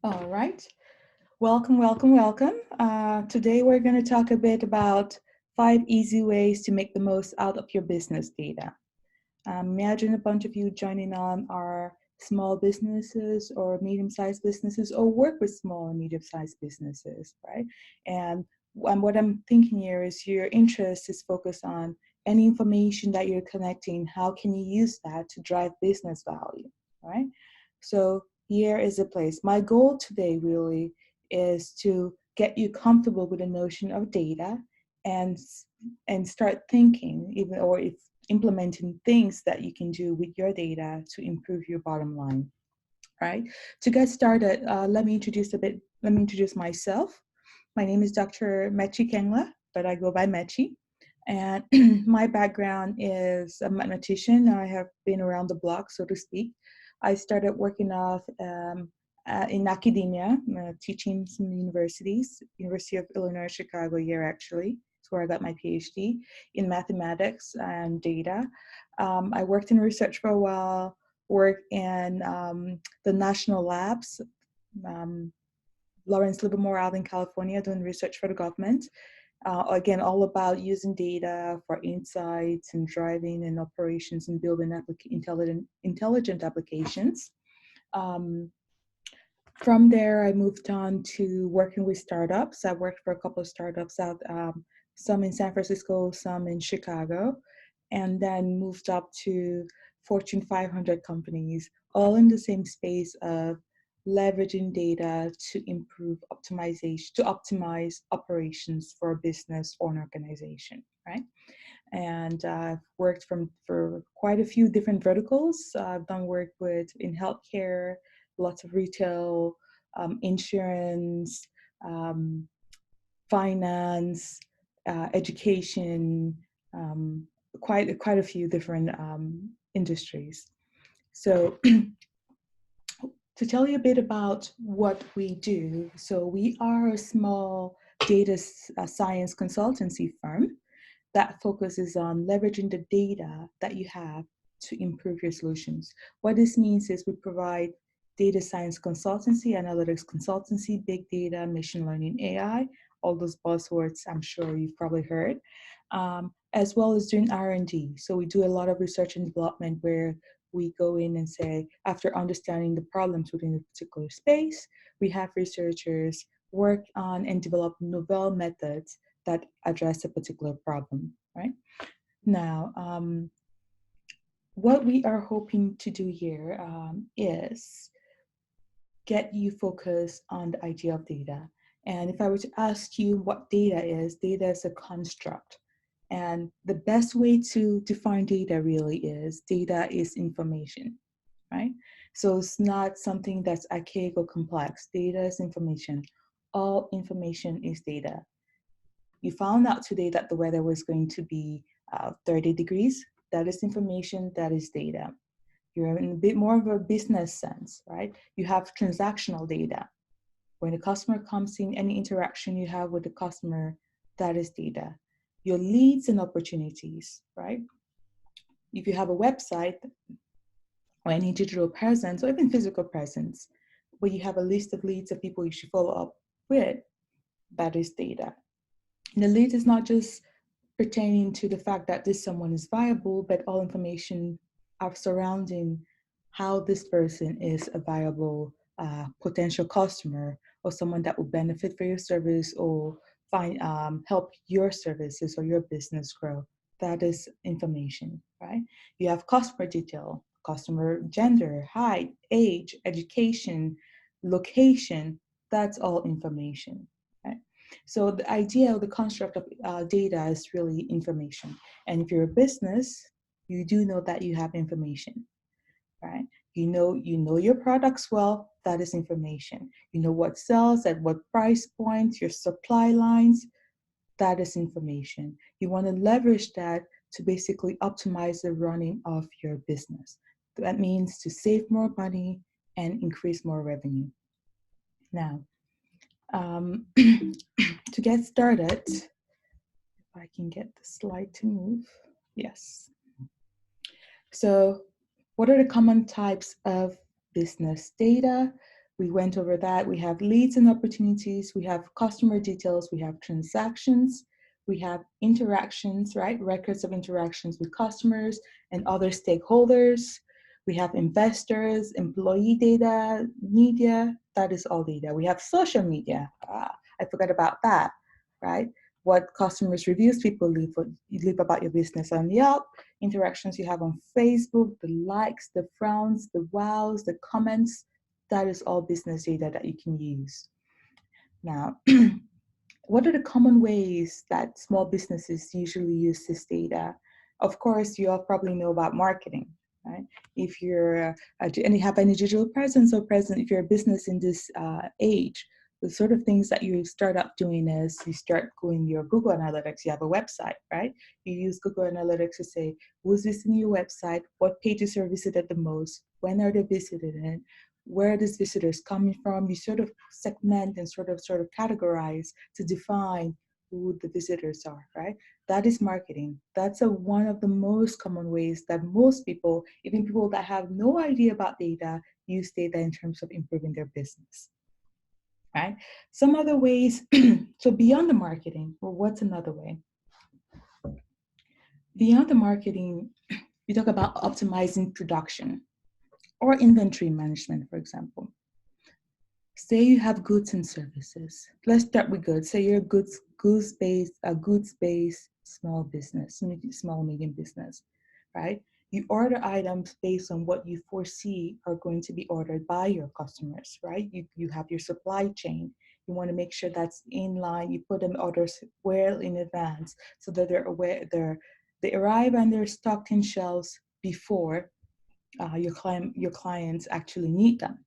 All right. Welcome, welcome, welcome. Today we're going to talk a bit about 5 easy ways to make the most out of your business data. Imagine a bunch of you joining on our small businesses or medium-sized businesses or work with small and medium-sized businesses, right? And what I'm thinking here is your interest is focused on any information that you're collecting. How can you use that to drive business value, right? So here is a place. My goal today really is to get you comfortable with the notion of data and start thinking, even or if implementing things that you can do with your data to improve your bottom line. Right. To get started, let me introduce myself. My name is Dr. Mechie Nkengla, but I go by Mechie. And my background is a mathematician. I have been around the block, so to speak. I started working off in academia, teaching some universities, University of Illinois Chicago here actually. It's where I got my PhD in mathematics and data. I worked in research for a while, worked in the national labs, Lawrence Livermore out in California doing research for the government. Again, all about using data for insights and driving and operations and building intelligent applications. From there, I moved on to working with startups. I worked for a couple of startups out, some in San Francisco, some in Chicago, and then moved up to Fortune 500 companies, all in the same space of leveraging data to optimize operations for a business or an organization, right? And I've worked for quite a few different verticals. I've done work in healthcare, lots of retail, insurance, finance, education, quite a few different industries. So to tell you a bit about what we do, so we are a small data science consultancy firm that focuses on leveraging the data that you have to improve your solutions. What this means is we provide data science consultancy, analytics consultancy, big data, machine learning, AI, all those buzzwords I'm sure you've probably heard, as well as doing R&D. So we do a lot of research and development where we go in and say, after understanding the problems within a particular space, we have researchers work on and develop novel methods that address a particular problem, right? Now, what we are hoping to do here is get you focused on the idea of data. And if I were to ask you what data is a construct. And the best way to define data really is data is information, right? So it's not something that's archaic or complex. Data is information. All information is data. You found out today that the weather was going to be 30 degrees. That is information, that is data. You're in a bit more of a business sense, right? You have transactional data. When a customer comes in, any interaction you have with the customer, that is data. Your leads and opportunities, right? If you have a website or any digital presence or even physical presence, where you have a list of leads of people you should follow up with, that is data. And the lead is not just pertaining to the fact that this someone is viable, but all information surrounding how this person is a viable potential customer or someone that will benefit for your service or help your services or your business grow. That is information, right? You have customer detail, customer gender, height, age, education, location. That's all information, right? So the idea of the construct of data is really information. And if you're a business, you do know that you have information, right? You know your products well, that is information. You know what sells at what price point, your supply lines, that is information. You want to leverage that to basically optimize the running of your business. That means to save more money and increase more revenue. Now, to get started, if I can get the slide to move. Yes. So what are the common types of business data? We went over that. We have leads and opportunities. We have customer details. We have transactions. We have interactions, right? Records of interactions with customers and other stakeholders. We have investors, employee data, media. That is all data. We have social media. I forgot about that, right? What customers reviews people leave about your business on Yelp, interactions you have on Facebook, the likes, the frowns, the wows, the comments. That is all business data that you can use. Now, what are the common ways that small businesses usually use this data? Of course, you all probably know about marketing, right? If you're and you have any digital presence or present, if you're a business in this age, the sort of things that you start up doing is you start going your Google Analytics. You have a website, right? You use Google Analytics to say, who's visiting your website? What pages are visited the most? When are they visiting it? Where are these visitors coming from? You sort of segment and sort of categorize to define who the visitors are, right? That is marketing. That's one of the most common ways that most people, even people that have no idea about data, use data in terms of improving their business, right? Some other ways, so beyond the marketing, well, what's another way? Beyond the marketing, we talk about optimizing production or inventory management, for example. Say you have goods and services. Let's start with goods. Say you're a goods-based small business, small, medium business, right? You order items based on what you foresee are going to be ordered by your customers, right? You have your supply chain. You want to make sure that's in line. You put them orders well in advance so that they're aware, they arrive and they're stocked in shelves before your clients actually need them.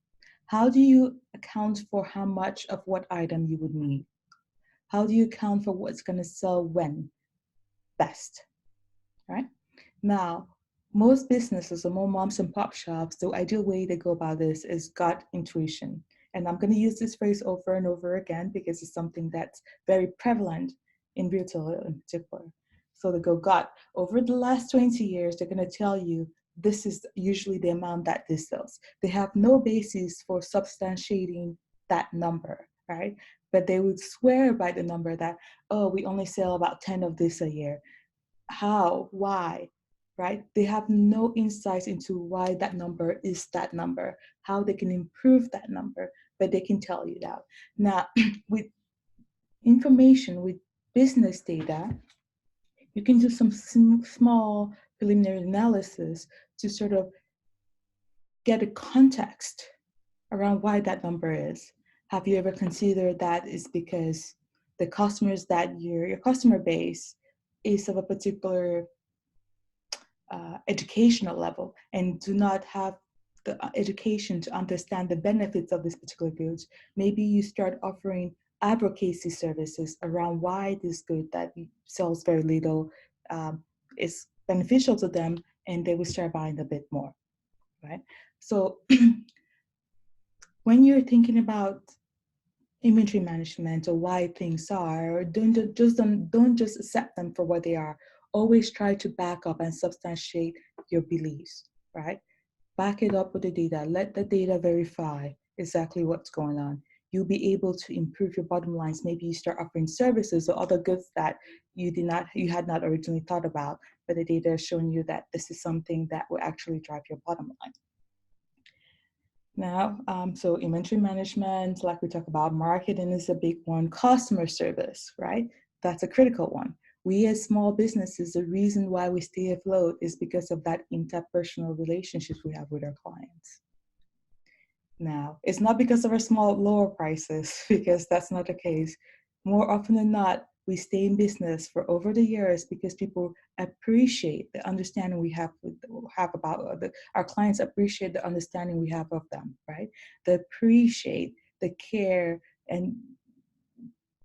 How do you account for how much of what item you would need? How do you account for what's going to sell when best, right? Now, most businesses or more moms and pop shops, the ideal way to go about this is gut intuition. And I'm going to use this phrase over and over again because it's something that's very prevalent in retail in particular. So they go gut. Over the last 20 years, they're going to tell you this is usually the amount that this sells. They have no basis for substantiating that number, right? But they would swear by the number that, oh, we only sell about 10 of this a year. How? Why? Right? They have no insights into why that number is that number, how they can improve that number, but they can tell you that. Now, with information, with business data, you can do some small preliminary analysis to sort of get a context around why that number is. Have you ever considered that is because the customers that your customer base is of a particular educational level and do not have the education to understand the benefits of this particular goods? Maybe you start offering advocacy services around why this good that sells very little is beneficial to them, and they will start buying a bit more, right? So when you're thinking about inventory management or why things are, don't just accept them for what they are. Always try to back up and substantiate your beliefs, right? Back it up with the data. Let the data verify exactly what's going on. You'll be able to improve your bottom lines. Maybe you start offering services or other goods that you had not originally thought about, but the data is showing you that this is something that will actually drive your bottom line. Now, so inventory management, like we talk about, marketing is a big one. Customer service, right? That's a critical one. We as small businesses, the reason why we stay afloat is because of that interpersonal relationships we have with our clients. Now, it's not because of our lower prices, because that's not the case. More often than not, we stay in business for over the years because people appreciate the understanding we have about our clients, appreciate the understanding we have of them, right? They appreciate the care and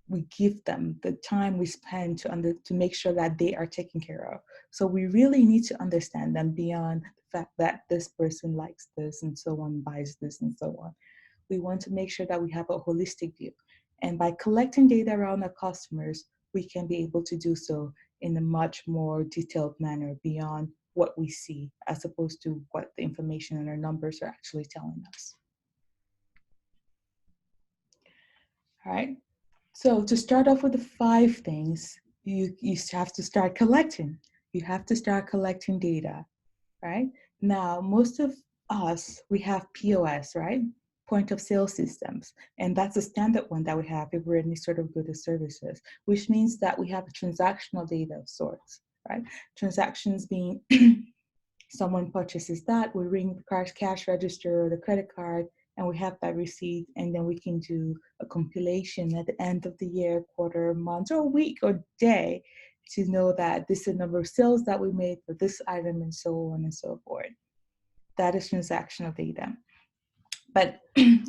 we give them, the time we spend to make sure that they are taken care of. So we really need to understand them beyond the fact that this person likes this and so on, buys this and so on. We want to make sure that we have a holistic view. And by collecting data around our customers, we can be able to do so in a much more detailed manner beyond what we see, as opposed to what the information and our numbers are actually telling us. All right. So to start off with the 5 things, you have to start collecting. You have to start collecting data, right? Now, most of us, we have POS, right? Point of sale systems. And that's a standard one that we have if we're in any sort of goods or services, which means that we have a transactional data of sorts, right? Transactions being someone purchases that, we ring the cash register or the credit card, and we have that receipt, and then we can do a compilation at the end of the year, quarter, month, or week, or day to know that this is the number of sales that we made for this item and so on and so forth. That is transactional data. But,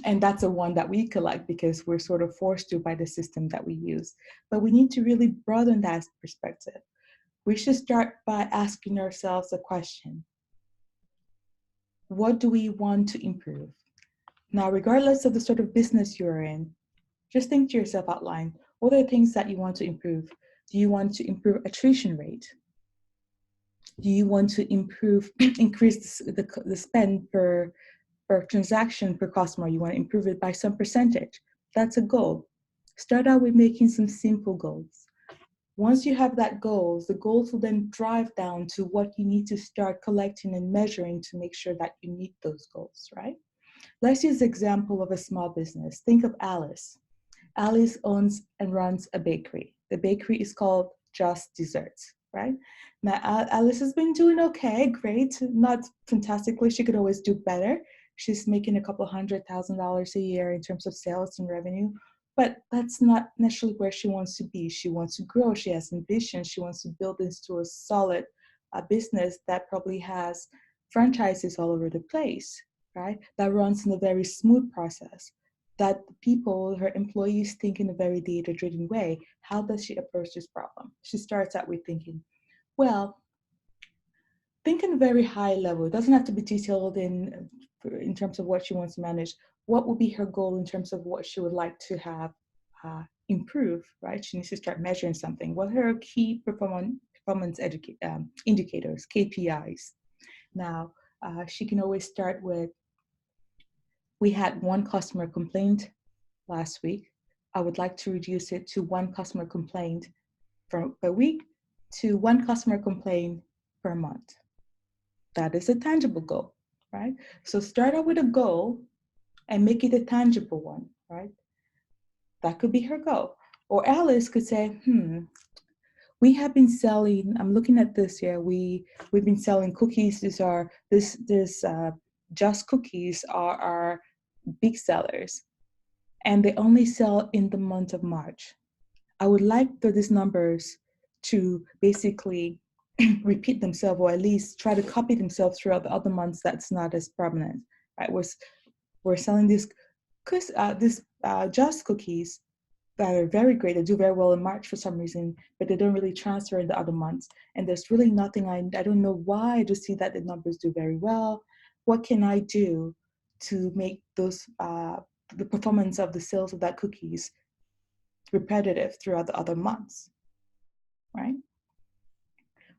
and that's the one that we collect because we're sort of forced to by the system that we use. But we need to really broaden that perspective. We should start by asking ourselves a question. What do we want to improve? Now, regardless of the sort of business you're in, just think to yourself outline, what are the things that you want to improve? Do you want to improve attrition rate? Do you want to increase the spend per transaction per customer? You want to improve it by some percentage. That's a goal. Start out with making some simple goals. Once you have that goals, the goals will then drive down to what you need to start collecting and measuring to make sure that you meet those goals, right? Let's use the example of a small business. Think of Alice. Alice owns and runs a bakery. The bakery is called Just Desserts, right? Now, Alice has been doing okay, great, not fantastically. She could always do better. She's making a couple $100,000 a year in terms of sales and revenue, but that's not necessarily where she wants to be. She wants to grow. She has ambition. She wants to build this to a solid business that probably has franchises all over the place, right? That runs in a very smooth process, that people, her employees, think in a very data-driven way. How does she approach this problem? She starts out with thinking, well, think in a very high level. It doesn't have to be detailed in terms of what she wants to manage. What would be her goal in terms of what she would like to have improve, right? She needs to start measuring something. What are her key performance indicators, KPIs? Now, she can always start with, we had one customer complaint last week. I would like to reduce it to one customer complaint per week to one customer complaint per month. That is a tangible goal, right? So start out with a goal and make it a tangible one, right? That could be her goal. Or Alice could say, we have been selling, I'm looking at this here, we've been selling cookies. This Just Cookies are our big sellers, and they only sell in the month of March. I would like for these numbers to basically repeat themselves, or at least try to copy themselves throughout the other months that's not as prominent, right? We're selling these Just Cookies that are very great. They do very well in March for some reason, but they don't really transfer in the other months. And there's really nothing, I don't know why. I just see that the numbers do very well. What can I do to make those, the performance of the sales of that cookies repetitive throughout the other months, right?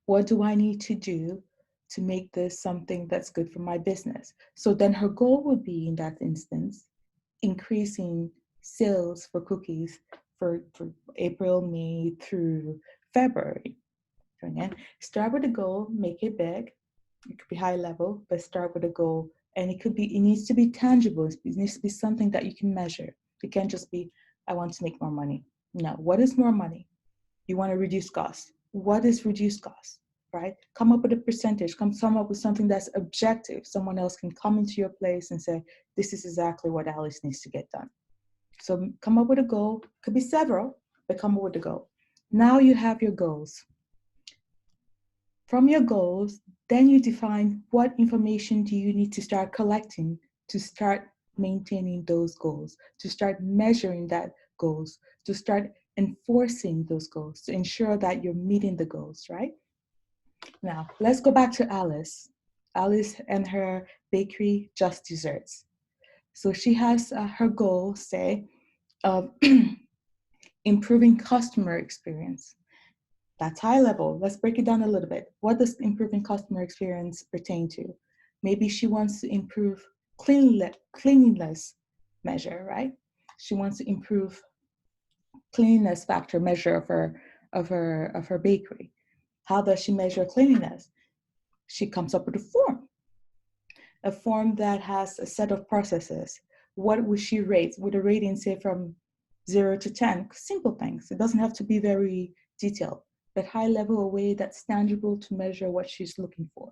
What do I need to do to make this something that's good for my business? So then her goal would be, in that instance, increasing sales for cookies for April, May through February. So again, start with a goal, make it big. It could be high level, but start with a goal. And it needs to be tangible. It needs to be something that you can measure. It can't just be, I want to make more money. No, what is more money? You want to reduce costs. What is reduced costs, right? Come up with a percentage, come up with something that's objective. Someone else can come into your place and say, this is exactly what Alice needs to get done. So come up with a goal, could be several, but come up with a goal. Now you have your goals. From your goals, then you define what information do you need to start collecting to start maintaining those goals, to start measuring that goals, to start enforcing those goals, to ensure that you're meeting the goals, right? Now, let's go back to Alice. Alice and her bakery, Just Desserts. So she has her goal, say, of improving customer experience. That's high level. Let's break it down a little bit. What does improving customer experience pertain to? Maybe she wants to improve cleanliness measure, right? She wants to improve cleanliness factor measure of her bakery. How does she measure cleanliness? She comes up with a form that has a set of processes. What would she rate? With a rating, say from 0 to 10? Simple things. It doesn't have to be very detailed, but high level, a way that's tangible to measure what she's looking for.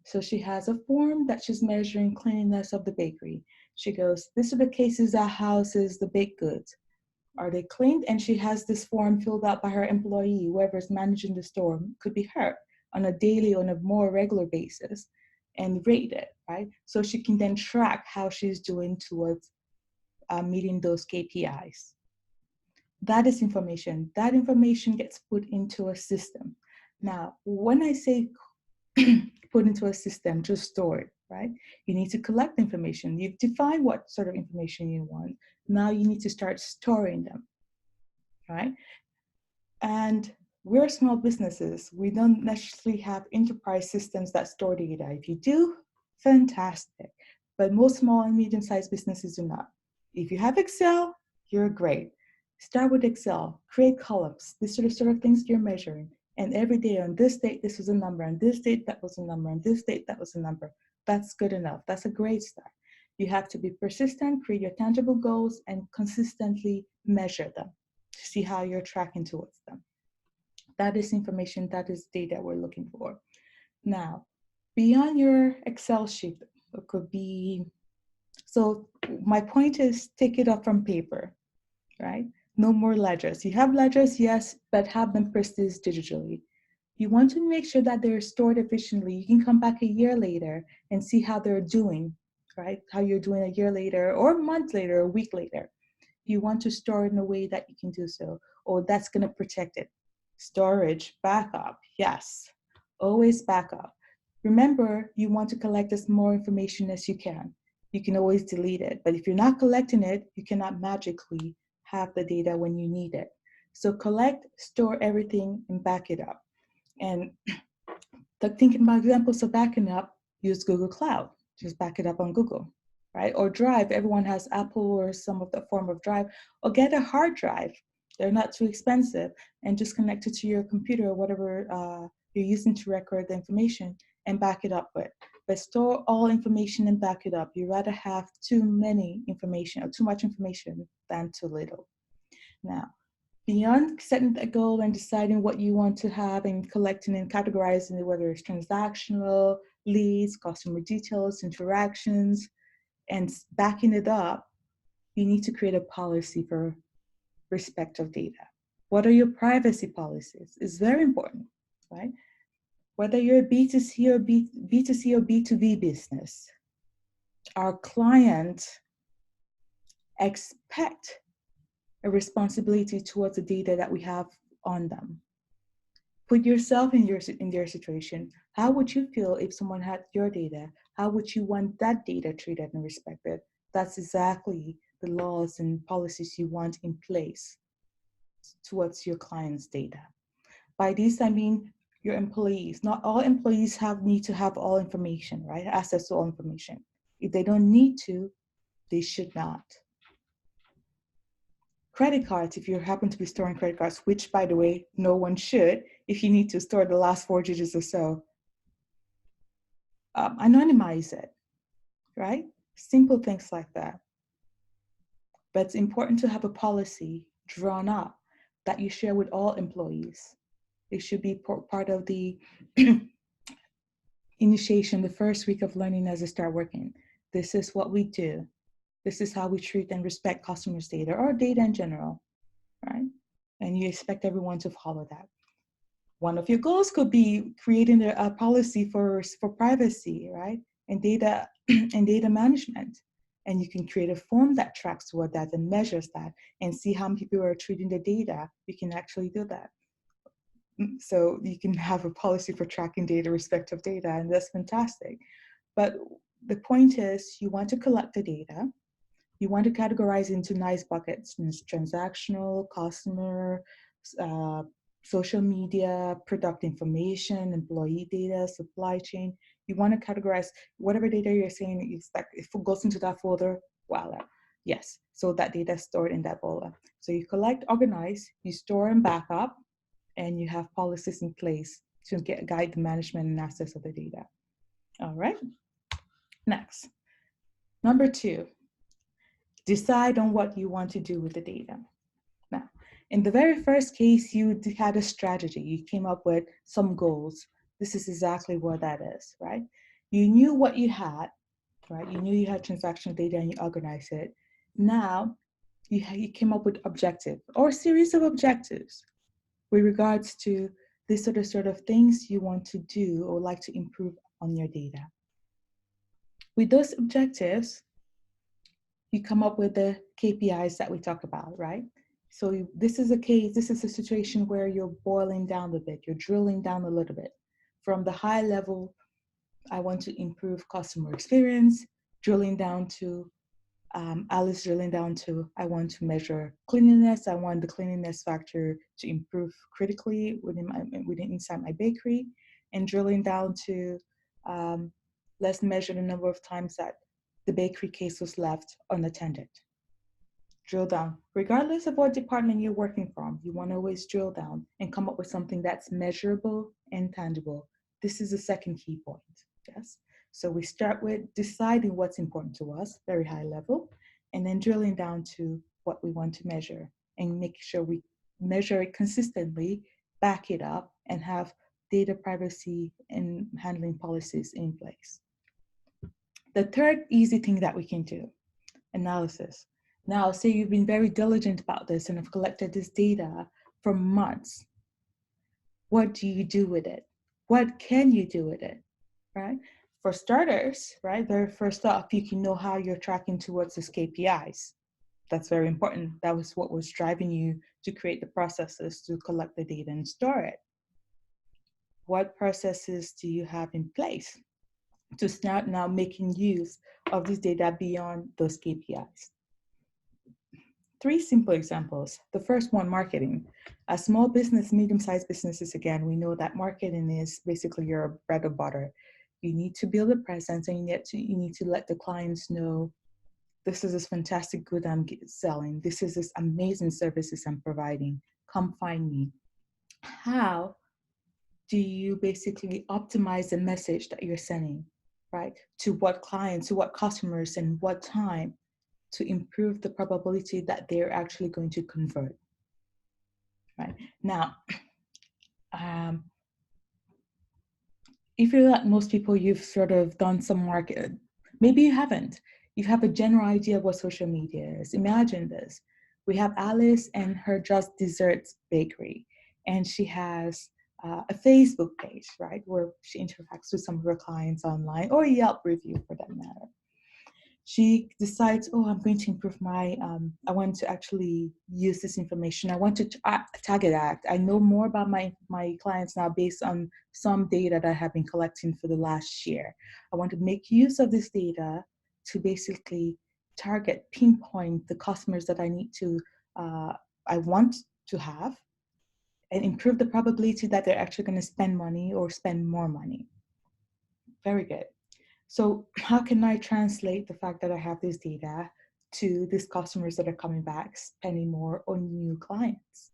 So she has a form that she's measuring cleanliness of the bakery. She goes, these are the cases that houses the baked goods. Are they cleaned? And she has this form filled out by her employee, whoever's managing the store, could be her, on a daily, on a more regular basis, and rate it, right? So she can then track how she's doing towards meeting those KPIs. That is information. That information gets put into a system. Now, when I say put into a system, just store it, right? You need to collect information. You've defined what sort of information you want. Now you need to start storing them, right? And we're small businesses. We don't necessarily have enterprise systems that store data. If you do, fantastic. But most small and medium-sized businesses do not. If you have Excel, you're great. Start with Excel, create columns. These are the sort of things you're measuring. And every day on this date, this was a number. On this date, that was a number. On this date, that was a number. That's good enough. That's a great start. You have to be persistent, create your tangible goals, and consistently measure them to see how you're tracking towards them. That is information, that is data we're looking for. Now, beyond your Excel sheet, it could be, so my point is take it up from paper, right? No more ledgers. You have ledgers, yes, but have them persist digitally. You want to make sure that they're stored efficiently. You can come back a year later and see how they're doing, right? How you're doing a year later or a month later, a week later. You want to store it in a way that you can do so, or that's going to protect it. Storage, backup, yes, always backup. Remember, you want to collect as more information as you can. You can always delete it, but if you're not collecting it, you cannot magically have the data when you need it. So collect, store everything, and back it up. And thinking about examples of backing up, use Google Cloud. Just back it up on Google, right? Or Drive. Everyone has Apple or some of the form of Drive. Or get a hard drive. They're not too expensive. And just connect it to your computer or whatever you're using to record the information and back it up with. But store all information and back it up. You'd rather have too many information or too much information than too little. Now, beyond setting a goal and deciding what you want to have and collecting and categorizing it, whether it's transactional, leads, customer details, interactions, and backing it up, you need to create a policy for respect of data. What are your privacy policies? It's very important, right? Whether you're a B2C or B2C or B2B business, our clients expect a responsibility towards the data that we have on them. Put yourself in their situation. How would you feel if someone had your data? How would you want that data treated and respected? That's exactly the laws and policies you want in place towards your client's data. By this, I mean your employees. Not all employees need to have all information, right? Access to all information. If they don't need to, they should not. Credit cards, if you happen to be storing credit cards, which by the way, no one should, if you need to store the last 4 digits or so, anonymize it, right? Simple things like that. But it's important to have a policy drawn up that you share with all employees. It should be part of the initiation, the first week of learning as they start working. This is what we do. This is how we treat and respect customers' data or data in general, right? And you expect everyone to follow that. One of your goals could be creating a policy for privacy, right? And data and data management. And you can create a form that tracks toward that and measures that and see how many people are treating the data. You can actually do that. So you can have a policy for tracking data, respect of data, and that's fantastic. But the point is you want to collect the data. You want to categorize into nice buckets: transactional, customer, social media, product information, employee data, supply chain. You want to categorize whatever data you're saying you expect. If it goes into that folder, voila. Yes. So that data is stored in that folder. So you collect, organize, you store and backup, and you have policies in place to guide the management and access of the data. All right. Next, number 2, decide on what you want to do with the data. Now, in the very first case, you had a strategy. You came up with some goals. This is exactly what that is, right? You knew what you had, right? You knew you had transactional data and you organized it. Now, you came up with objective or a series of objectives with regards to this sort of things you want to do or like to improve on your data. With those objectives, you come up with the KPIs that we talk about, right? So this is a situation where you're boiling down a bit, you're drilling down a little bit. From the high level, I want to improve customer experience, drilling down to, Alice drilling down to, I want to measure cleanliness, I want the cleanliness factor to improve critically inside my bakery, and drilling down to, let's measure the number of times that the bakery case was left unattended. Drill down. Regardless of what department you're working from, you want to always drill down and come up with something that's measurable and tangible. This is the second key point, yes? So we start with deciding what's important to us, very high level, and then drilling down to what we want to measure and make sure we measure it consistently, back it up, and have data privacy and handling policies in place. The third easy thing that we can do, analysis. Now, say you've been very diligent about this and have collected this data for months. What do you do with it? What can you do with it, right? For starters, right, very first off, you can know how you're tracking towards these KPIs. That's very important. That was what was driving you to create the processes to collect the data and store it. What processes do you have in place to start now making use of this data beyond those KPIs? 3 simple examples. The first one, marketing. As small business, medium-sized businesses, again, we know that marketing is basically your bread and butter. You need to build a presence and you need to let the clients know, this is this fantastic good I'm selling. This is this amazing services I'm providing. Come find me. How do you basically optimize the message that you're sending, right? To what clients, to what customers, and what time, to improve the probability that they're actually going to convert, right? Now, if you're like most people, you've sort of done some market, maybe you haven't. You have a general idea of what social media is. Imagine this. We have Alice and her Just Desserts bakery, and she has a Facebook page, right, where she interacts with some of her clients online, or a Yelp review for that matter. She decides, oh, I'm going to improve my, I want to actually use this information. I want to target act. I know more about my clients now based on some data that I have been collecting for the last year. I want to make use of this data to basically target, pinpoint the customers that I need to, I want to have, and improve the probability that they're actually going to spend money or spend more money. Very good. So how can I translate the fact that I have this data to these customers that are coming back, spending more on new clients?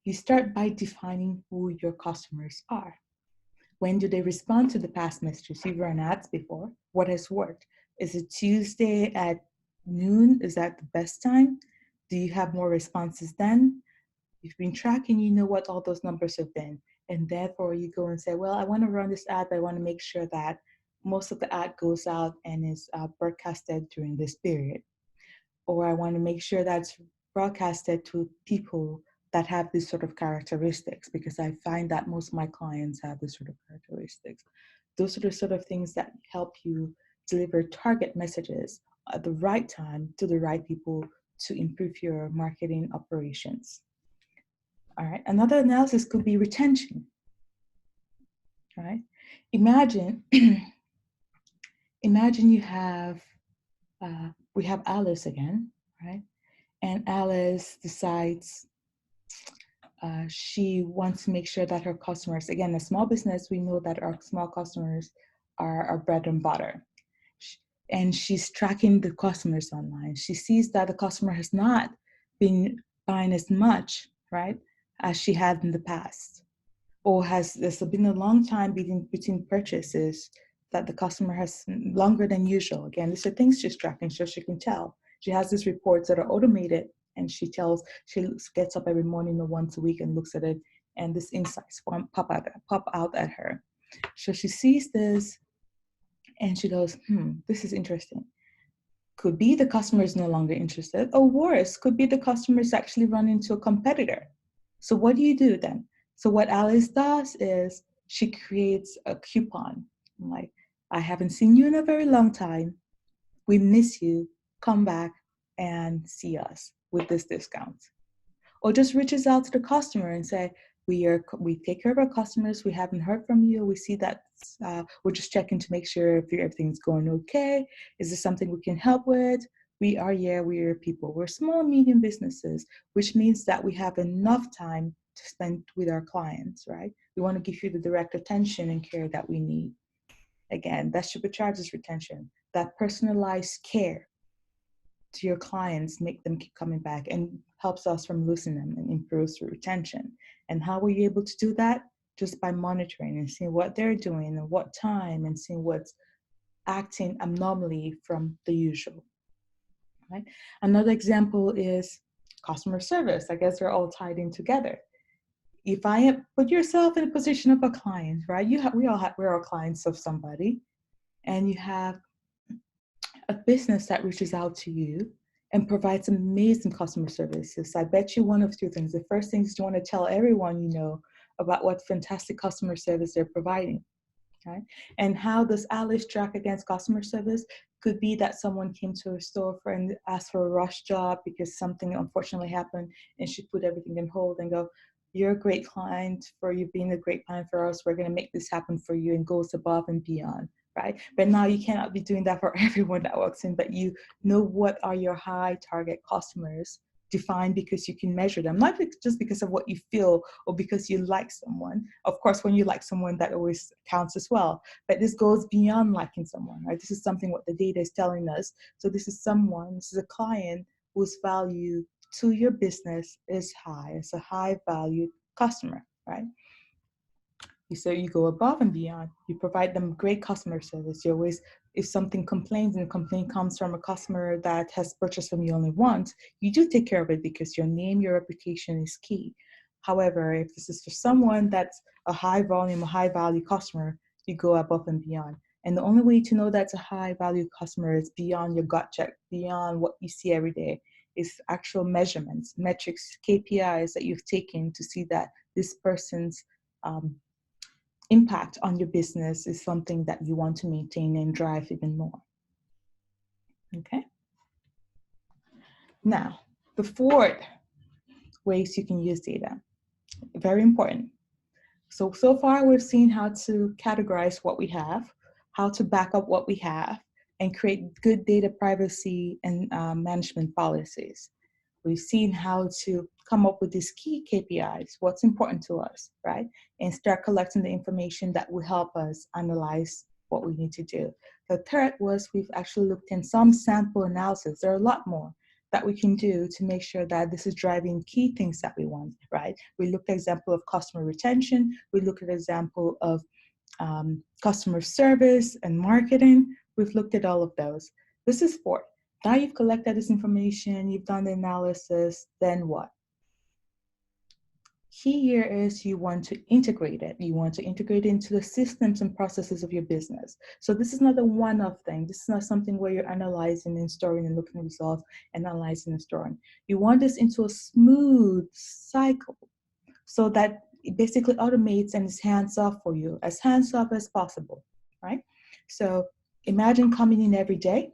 You start by defining who your customers are. When do they respond to the past messages? You've run ads before. What has worked? Is it Tuesday at noon? Is that the best time? Do you have more responses then? You've been tracking, you know what all those numbers have been. And therefore you go and say, well, I want to run this ad, but I want to make sure that most of the ad goes out and is broadcasted during this period. Or I want to make sure that's broadcasted to people that have this sort of characteristics, because I find that most of my clients have this sort of characteristics. Those are the sort of things that help you deliver target messages at the right time to the right people to improve your marketing operations. All right, another analysis could be retention. All right, imagine, imagine you have, we have Alice again, right? And Alice decides she wants to make sure that her customers, again, a small business, we know that our small customers are our bread and butter. and she's tracking the customers online. She sees that the customer has not been buying as much, right, as she had in the past, or there's been a long time between purchases, that the customer has longer than usual. Again, these are things she's tracking, so she can tell. She has these reports that are automated, and she gets up every morning or once a week and looks at it, and these insights pop out at her. So she sees this and she goes, this is interesting. Could be the customer is no longer interested, or worse, could be the customer is actually running into a competitor. So what do you do then? So what Alice does is she creates a coupon. Like, I haven't seen you in a very long time. We miss you. Come back and see us with this discount. Or just reaches out to the customer and say, we take care of our customers. We haven't heard from you. We see that we're just checking to make sure if everything's going okay. Is this something we can help with? We are your people. We're small, medium businesses, which means that we have enough time to spend with our clients, right? We want to give you the direct attention and care that we need. Again, that supercharges retention. That personalized care to your clients make them keep coming back and helps us from losing them and improves retention. And how were you able to do that? Just by monitoring and seeing what they're doing and what time, and seeing what's acting abnormally from the usual. Right? Another example is customer service. I guess they're all tied in together. If put yourself in the position of a client, right? We're all clients of somebody, and you have a business that reaches out to you and provides amazing customer services. I bet you one of two things. The first thing is you want to tell everyone you know about what fantastic customer service they're providing, right? And how does Alice track against customer service? Could be that someone came to her store and asked for a rush job because something unfortunately happened, and she put everything on hold and go, you're a great client, for you being a great client for us. We're going to make this happen for you, and goes above and beyond, right? But now you cannot be doing that for everyone that walks in, but you know what are your high target customers, defined because you can measure them, not just because of what you feel or because you like someone. Of course, when you like someone, that always counts as well. But this goes beyond liking someone, right? This is something what the data is telling us. So this is a client whose value to your business is high. It's a high valued customer, right? So you go above and beyond. You provide them great customer service. You always, if something complains and a complaint comes from a customer that has purchased from you only once, you do take care of it because your name, your reputation is key. However, if this is for someone that's a high volume, a high value customer, you go above and beyond. And the only way to know that's a high value customer is beyond your gut check, beyond what you see every day, is actual measurements, metrics, KPIs that you've taken to see that this person's impact on your business is something that you want to maintain and drive even more. Okay. Now, the fourth ways you can use data, very important. So far we've seen how to categorize what we have, how to back up what we have, and create good data privacy and management policies. We've seen how to come up with these key KPIs, what's important to us, right? And start collecting the information that will help us analyze what we need to do. The third was we've actually looked in some sample analysis. There are a lot more that we can do to make sure that this is driving key things that we want, right? We looked at example of customer retention. We looked at example of customer service and marketing. We've looked at all of those. This is fourth. Now you've collected this information, you've done the analysis, then what? Key here is you want to integrate it. You want to integrate it into the systems and processes of your business. So this is not a one-off thing. This is not something where you're analyzing and storing and looking at results and analyzing and storing. You want this into a smooth cycle so that it basically automates and is hands-off for you, as hands-off as possible, right? So imagine coming in every day.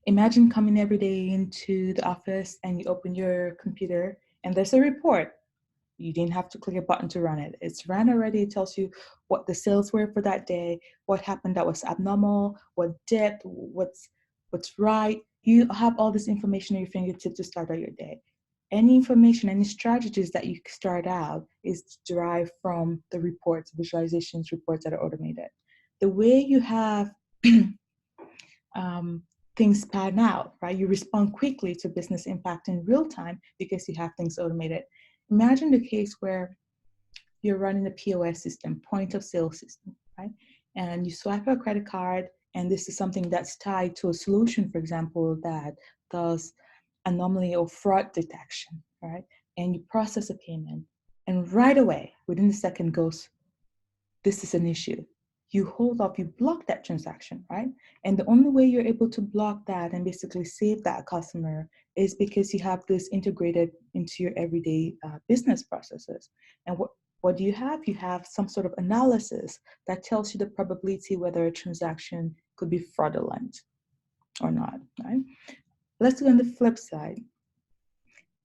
Imagine coming every day into the office and you open your computer and there's a report. You didn't have to click a button to run it. It's ran already. It tells you what the sales were for that day, what happened that was abnormal, what dipped, what's right. You have all this information at your fingertips to start out your day. Any information, any strategies that you start out is derived from the reports, visualizations, reports that are automated. The way you have things pan out, right? You respond quickly to business impact in real time because you have things automated. Imagine the case where you're running a POS system, point of sale system, right? And you swipe a credit card, and this is something that's tied to a solution, for example, that does anomaly or fraud detection, right? And you process a payment, and right away, within a second, goes, this is an issue. You hold off, you block that transaction, right? And the only way you're able to block that and basically save that customer is because you have this integrated into your everyday business processes. And what do you have? You have some sort of analysis that tells you the probability whether a transaction could be fraudulent or not, right? Let's go on the flip side.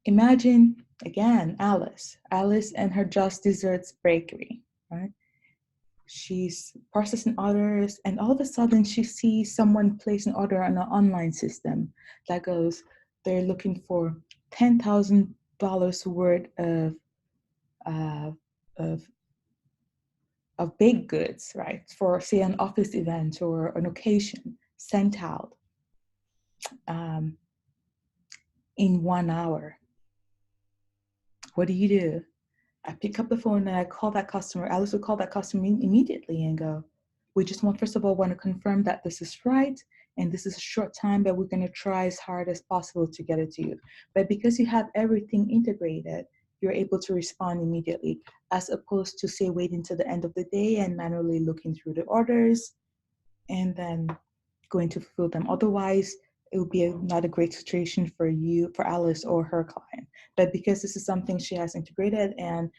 Imagine, again, Alice and her Just Desserts bakery, right? She's processing orders, and all of a sudden she sees someone place an order on an online system that goes, they're looking for $10,000 worth uh, of of baked goods, right, for say an office event or an occasion, sent out um, in 1 hour. What do? I pick up the phone and I call that customer. Alice would call that customer immediately and go, we just want, first of all, want to confirm that this is right. And this is a short time, but we're going to try as hard as possible to get it to you. But because you have everything integrated, you're able to respond immediately, as opposed to, say, waiting to the end of the day and manually looking through the orders and then going to fulfill them. Otherwise, it would be not a great situation for you, for Alice or her client. But because this is something she has integrated, and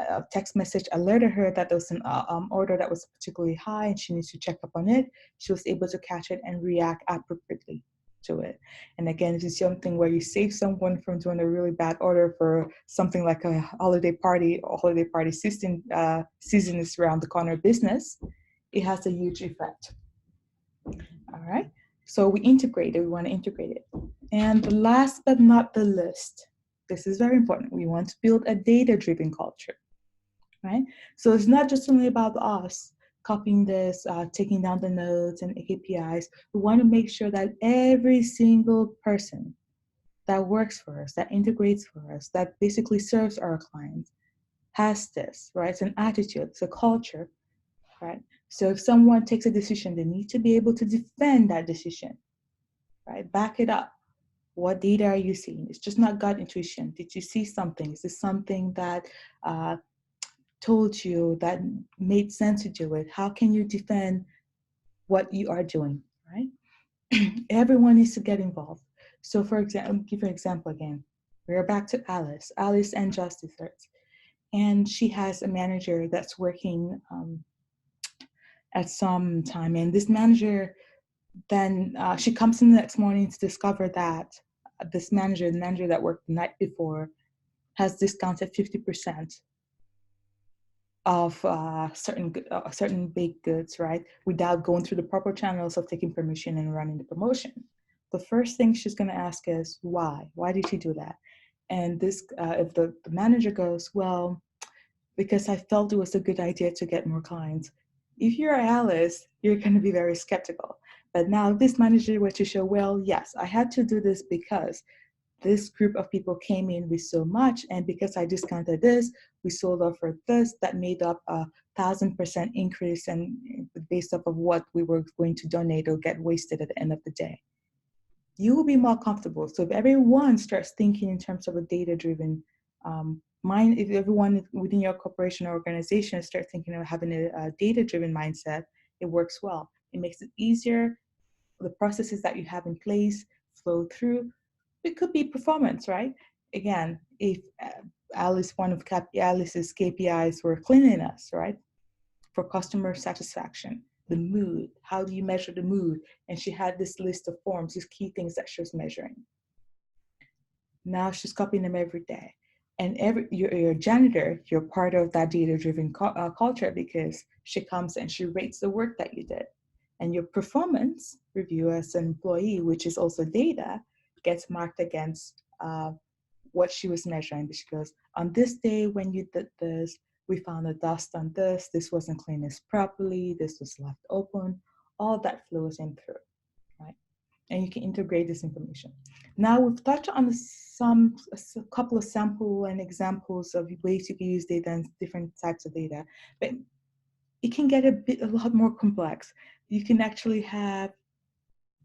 a text message alerted her that there was an order that was particularly high and she needs to check up on it, she was able to catch it and react appropriately to it. And again, this is something where you save someone from doing a really bad order for something like a holiday party or holiday party season is around the corner business. It has a huge effect. All right. So we integrate it. We want to integrate it. And last but not the least, this is very important. We want to build a data-driven culture, right? So it's not just only about us copying this, taking down the notes and KPIs. We want to make sure that every single person that works for us, that integrates for us, that basically serves our clients has this, right? It's an attitude, it's a culture, right? So if someone takes a decision, they need to be able to defend that decision, right? Back it up. What data are you seeing? It's just not gut intuition. Did you see something? Is this something that told you that made sense to do it? How can you defend what you are doing, right? Everyone needs to get involved. So for example, give you an example again. We're back to Alice and Just Desserts. And she has a manager that's working at some time. And this manager, then she comes in the next morning to discover that this manager, the manager that worked the night before, has discounted 50% of certain baked goods, right? Without going through the proper channels of taking permission and running the promotion. The first thing she's going to ask is, why? Why did she do that? And this, if the manager goes, well, because I felt it was a good idea to get more clients. If you're Alice, you're going to be very skeptical. But now if this manager were to show, well, yes, I had to do this because this group of people came in with so much, and because I discounted this, we sold off for this, that made up 1,000% increase, and based off of what we were going to donate or get wasted at the end of the day. You will be more comfortable. So if everyone starts thinking in terms of a data-driven mind, if everyone within your corporation or organization starts thinking of having a data-driven mindset, it works well. It makes it easier. The processes that you have in place flow through. It could be performance, right? Again, if one of Alice's KPIs were cleanliness, right? For customer satisfaction, the mood, how do you measure the mood? And she had this list of forms, these key things that she was measuring. Now she's copying them every day. And your janitor, you're part of that data-driven culture because she comes and she rates the work that you did. And your performance review as an employee, which is also data, gets marked against what she was measuring. She goes, on this day when you did this, we found a dust on this, this wasn't cleaned properly, this was left open. all that flows in through, right? And you can integrate this information. Now we've touched on a couple of sample and examples of ways you can use data and different types of data, but it can get a lot more complex. You can actually have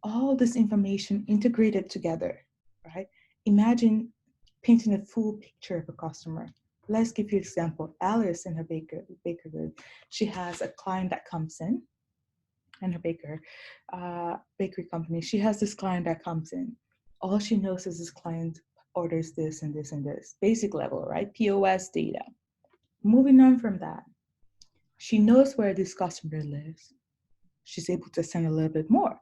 all this information integrated together, right? Imagine painting a full picture of a customer. Let's give you an example. Alice in her bakery, she has a client that comes in, and her bakery company. She has this client that comes in. All she knows is this client orders this and this and this. Basic level, right? POS data. Moving on from that, she knows where this customer lives. She's able to send a little bit more.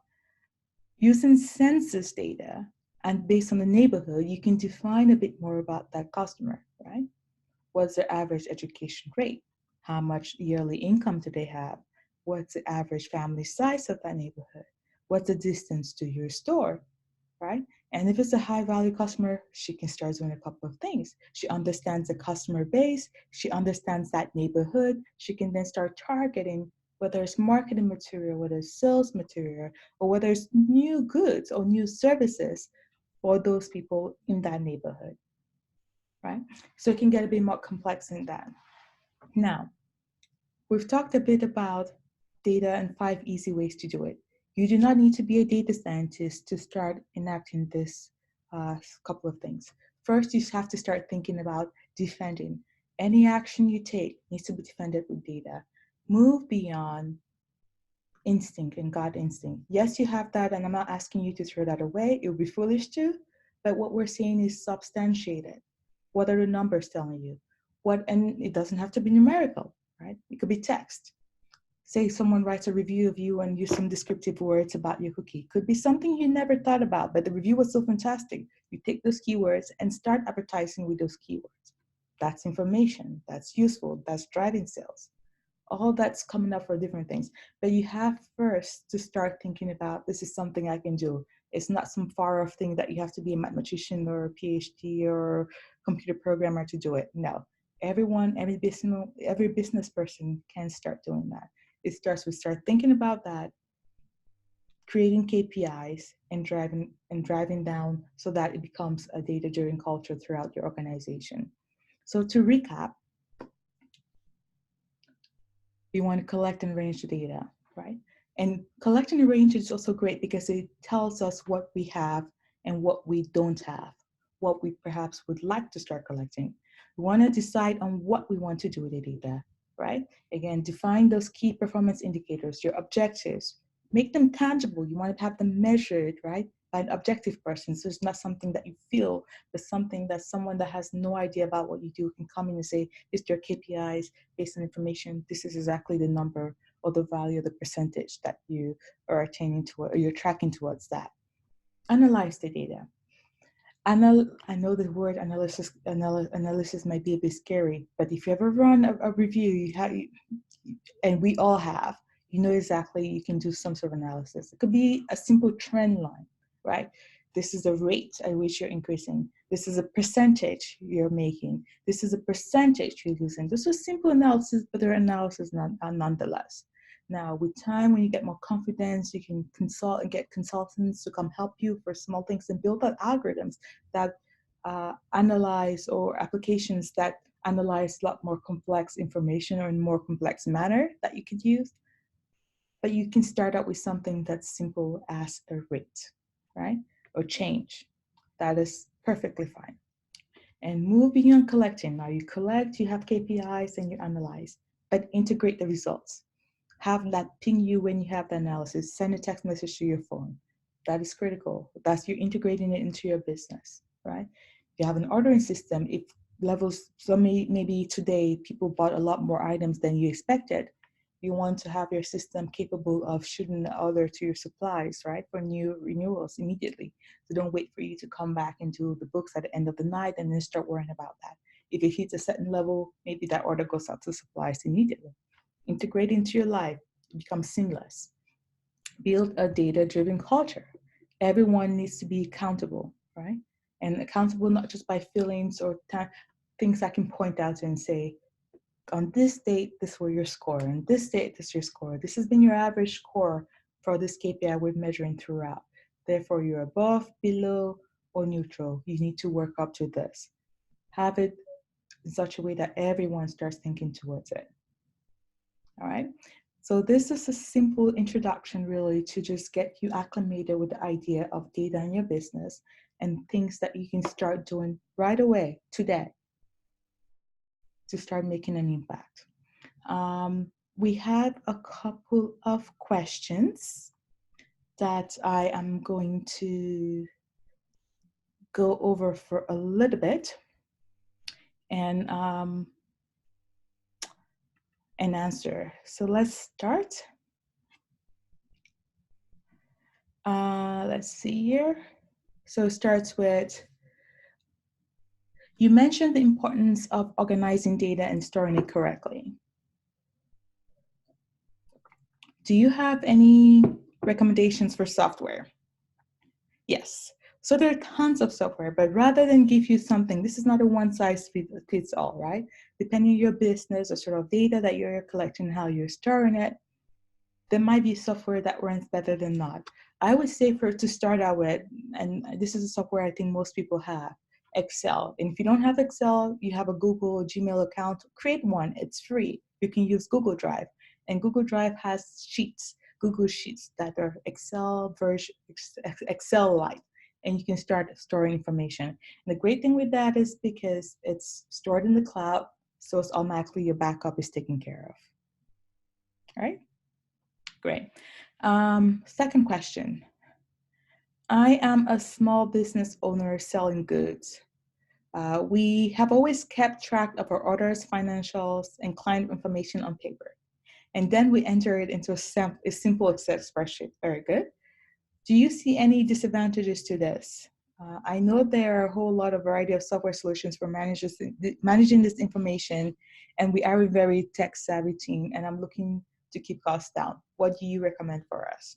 Using census data and based on the neighborhood, you can define a bit more about that customer, right? What's their average education rate? How much yearly income do they have? What's the average family size of that neighborhood? What's the distance to your store, right? And if it's a high value customer, she can start doing a couple of things. She understands the customer base, she understands that neighborhood, she can then start targeting whether it's marketing material, whether it's sales material, or whether it's new goods or new services for those people in that neighborhood, right? So it can get a bit more complex than that. Now, we've talked a bit about data and 5 easy ways to do it. You do not need to be a data scientist to start enacting this couple of things. First, you have to start thinking about defending. Any action you take needs to be defended with data. Move beyond instinct and gut instinct. Yes, you have that, and I'm not asking you to throw that away. It would be foolish to, but what we're saying is substantiated. What are the numbers telling you? And it doesn't have to be numerical, right? It could be text. Say someone writes a review of you and use some descriptive words about your cookie. Could be something you never thought about, but the review was so fantastic. You take those keywords and start advertising with those keywords. That's information, that's useful, that's driving sales. All that's coming up for different things. But you have first to start thinking about, this is something I can do. It's not some far off thing that you have to be a mathematician or a PhD or computer programmer to do it. No, every business person can start doing that. It starts with start thinking about that, creating KPIs and driving down so that it becomes a data-driven culture throughout your organization. So to recap, we want to collect and arrange the data, right? And collecting and arrange is also great because it tells us what we have and what we don't have, what we perhaps would like to start collecting. We want to decide on what we want to do with the data, right? Again, define those key performance indicators, your objectives, make them tangible. You want to have them measured, right? By an objective person. So it's not something that you feel, but something that someone that has no idea about what you do can come in and say, it's your KPIs based on information. This is exactly the number or the value, the percentage that you are attaining to, or you're tracking towards that. Analyze the data. I know the word analysis might be a bit scary, but if you ever run a review, and we all have, you know exactly you can do some sort of analysis. It could be a simple trend line, right? This is the rate at which you're increasing. This is a percentage you're making. This is a percentage you're losing. This is simple analysis, but they're analysis nonetheless. Now, with time, when you get more confidence, you can consult and get consultants to come help you for small things and build out algorithms that analyze, or applications that analyze a lot more complex information or in more complex manner that you could use. But you can start out with something that's simple as a rate, right? Or change. That is perfectly fine. And move beyond collecting. Now you collect, you have KPIs, and you analyze, but integrate the results. Have that ping you when you have the analysis. Send a text message to your phone. That is critical. That's you integrating it into your business, right? You have an ordering system. If levels, so maybe today people bought a lot more items than you expected. You want to have your system capable of shooting the order to your supplies, right? For new renewals immediately. So don't wait for you to come back and do the books at the end of the night and then start worrying about that. If it hits a certain level, maybe that order goes out to supplies immediately. Integrate into your life, become seamless. Build a data-driven culture. Everyone needs to be accountable, right? And accountable not just by feelings or things I can point out to and say, on this date, this was your score. On this date, this is your score. This has been your average score for this KPI we're measuring throughout. Therefore, you're above, below, or neutral. You need to work up to this. Have it in such a way that everyone starts thinking towards it. All right. So this is a simple introduction really to just get you acclimated with the idea of data in your business and things that you can start doing right away today to start making an impact. We had a couple of questions that I am going to go over for a little bit and answer. So let's start. Let's see here. So it starts with, you mentioned the importance of organizing data and storing it correctly. Do you have any recommendations for software? Yes. So there are tons of software, but rather than give you something, this is not a one size fits all, right? Depending on your business or sort of data that you're collecting, how you're storing it, there might be software that runs better than not. I would say to start out with, and this is a software I think most people have, Excel. And if you don't have Excel, you have a Google Gmail account, create one, it's free. You can use Google Drive. And Google Drive has sheets, Google Sheets that are Excel version, Excel-like. And you can start storing information. And the great thing with that is because it's stored in the cloud, so it's automatically your backup is taken care of. All right? Great. Second question. I am a small business owner selling goods. We have always kept track of our orders, financials, and client information on paper. And then we enter it into a simple Excel spreadsheet. Very good. Do you see any disadvantages to this? I know there are a whole lot of variety of software solutions for managing this information, and we are a very tech-savvy team, and I'm looking to keep costs down. What do you recommend for us?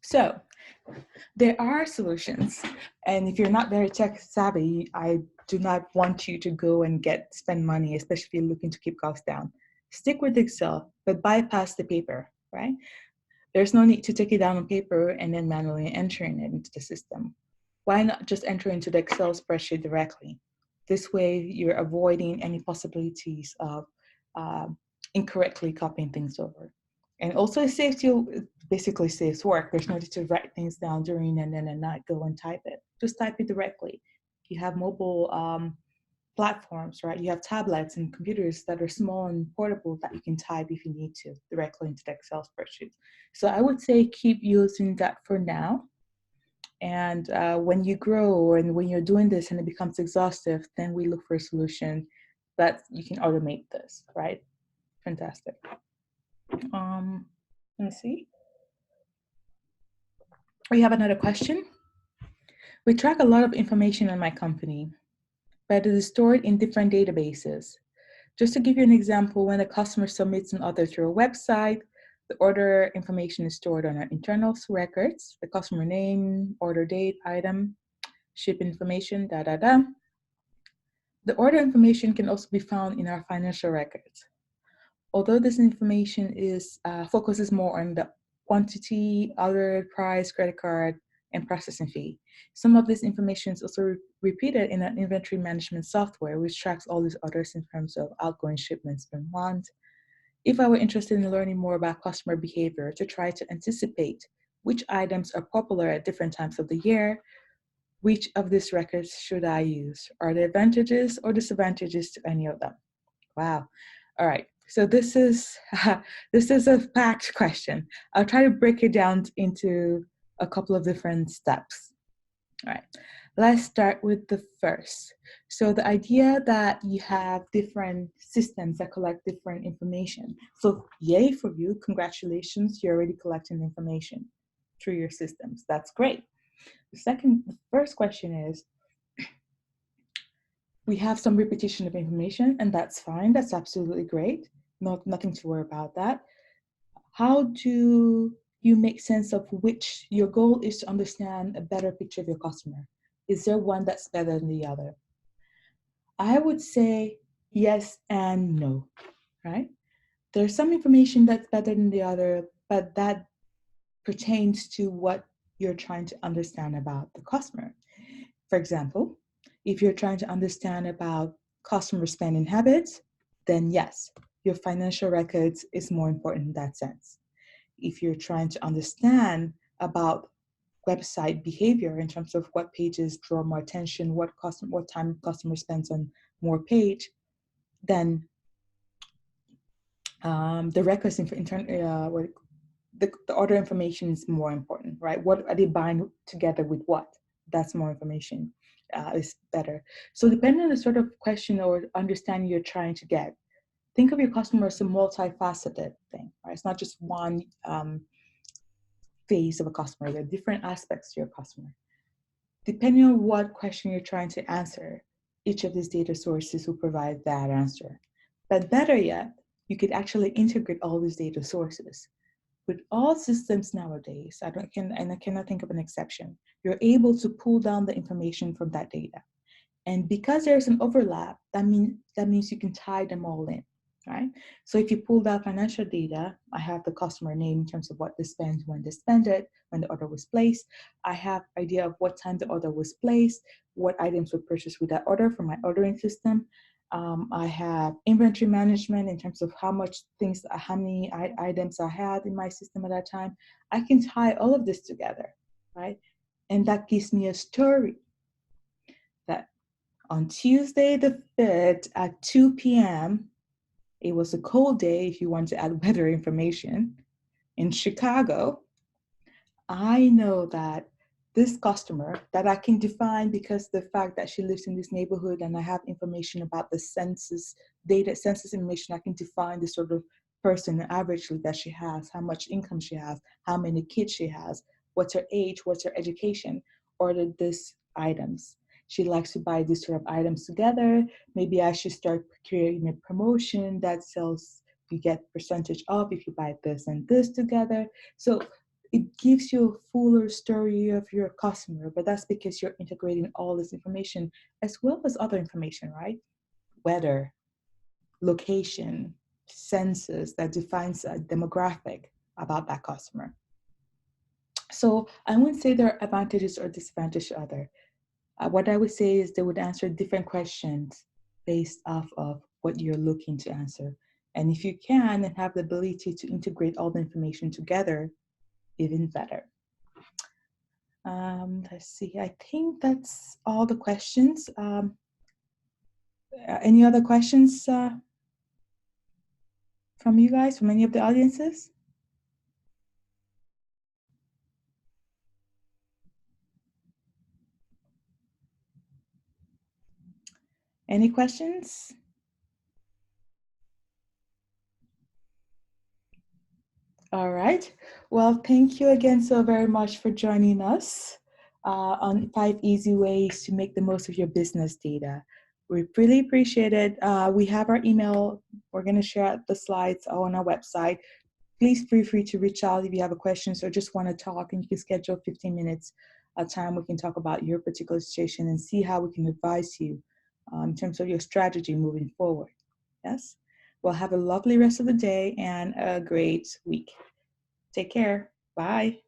So there are solutions, and if you're not very tech savvy, I do not want you to go and spend money, especially if you're looking to keep costs down. Stick with Excel, but bypass the paper, right? There's no need to take it down on paper and then manually entering it into the system. Why not just enter into the Excel spreadsheet directly? This way, you're avoiding any possibilities of incorrectly copying things over. And also, it basically saves work. There's no need to write things down during and then not go and type it. Just type it directly. You have mobile platforms, right? You have tablets and computers that are small and portable that you can type if you need to directly into the Excel spreadsheet. So I would say keep using that for now. And when you grow and when you're doing this and it becomes exhaustive, then we look for a solution that you can automate this, right? Fantastic. Let me see. We have another question. We track a lot of information in my company, but it is stored in different databases. Just to give you an example, when a customer submits an order through a website, the order information is stored on our internal records, the customer name, order date, item, ship information, The order information can also be found in our financial records. Although this information focuses more on the quantity, order, price, credit card, and processing fee, some of this information is also repeated in an inventory management software, which tracks all these orders in terms of outgoing shipments per month. If I were interested in learning more about customer behavior to try to anticipate which items are popular at different times of the year, which of these records should I use? Are there advantages or disadvantages to any of them? Wow. All right. So this is a packed question. I'll try to break it down into a couple of different steps. All right. Let's start with the first. So the idea that you have different systems that collect different information. So yay for you. Congratulations. You're already collecting information through your systems. That's great. The first question is, we have some repetition of information, and that's fine. That's absolutely great. Nothing to worry about that. How do you make sense of which your goal is to understand a better picture of your customer? Is there one that's better than the other? I would say yes and no, right? There's some information that's better than the other, but that pertains to what you're trying to understand about the customer. For example, if you're trying to understand about customer spending habits, then yes, your financial records is more important in that sense. If you're trying to understand about website behavior in terms of what pages draw more attention, what time customer spends on more page, then the records the order information is more important, right? What are they buying together with what? That's more information, is better. So depending on the sort of question or understanding you're trying to get, think of your customer as a multifaceted thing, right? It's not just one phase of a customer. There are different aspects to your customer. Depending on what question you're trying to answer, each of these data sources will provide that answer. But better yet, you could actually integrate all these data sources. With all systems nowadays, I cannot think of an exception, you're able to pull down the information from that data. And because there's an overlap, that means you can tie them all in, right? So if you pull out financial data, I have the customer name in terms of what they spend, when they spend it, when the order was placed. I have idea of what time the order was placed, what items were purchased with that order from my ordering system. I have inventory management in terms of how many items I had in my system at that time. I can tie all of this together, right? And that gives me a story that on Tuesday the 5th at 2 p.m., it was a cold day if you want to add weather information in Chicago. I know that this customer that I can define because the fact that she lives in this neighborhood and I have information about the census information, I can define the sort of person averagely that she has, how much income she has, how many kids she has, what's her age, what's her education, ordered these items. She likes to buy these sort of items together. Maybe I should start creating a promotion that sells, you get percentage off if you buy this and this together. So it gives you a fuller story of your customer, but that's because you're integrating all this information as well as other information, right? Weather, location, census that defines a demographic about that customer. So I wouldn't say there are advantages or disadvantages to other. What I would say is they would answer different questions based off of what you're looking to answer. And if you can and have the ability to integrate all the information together, even better. Let's see, I think that's all the questions. Any other questions from you guys, from any of the audiences? Any questions? All right. Well, thank you again so very much for joining us on 5 easy ways to make the most of your business data. We really appreciate it. We have our email. We're going to share the slides on our website. Please feel free to reach out if you have a questions or just want to talk, and you can schedule 15 minutes time. We can talk about your particular situation and see how we can advise you in terms of your strategy moving forward. Yes? Well, have a lovely rest of the day and a great week. Take care. Bye.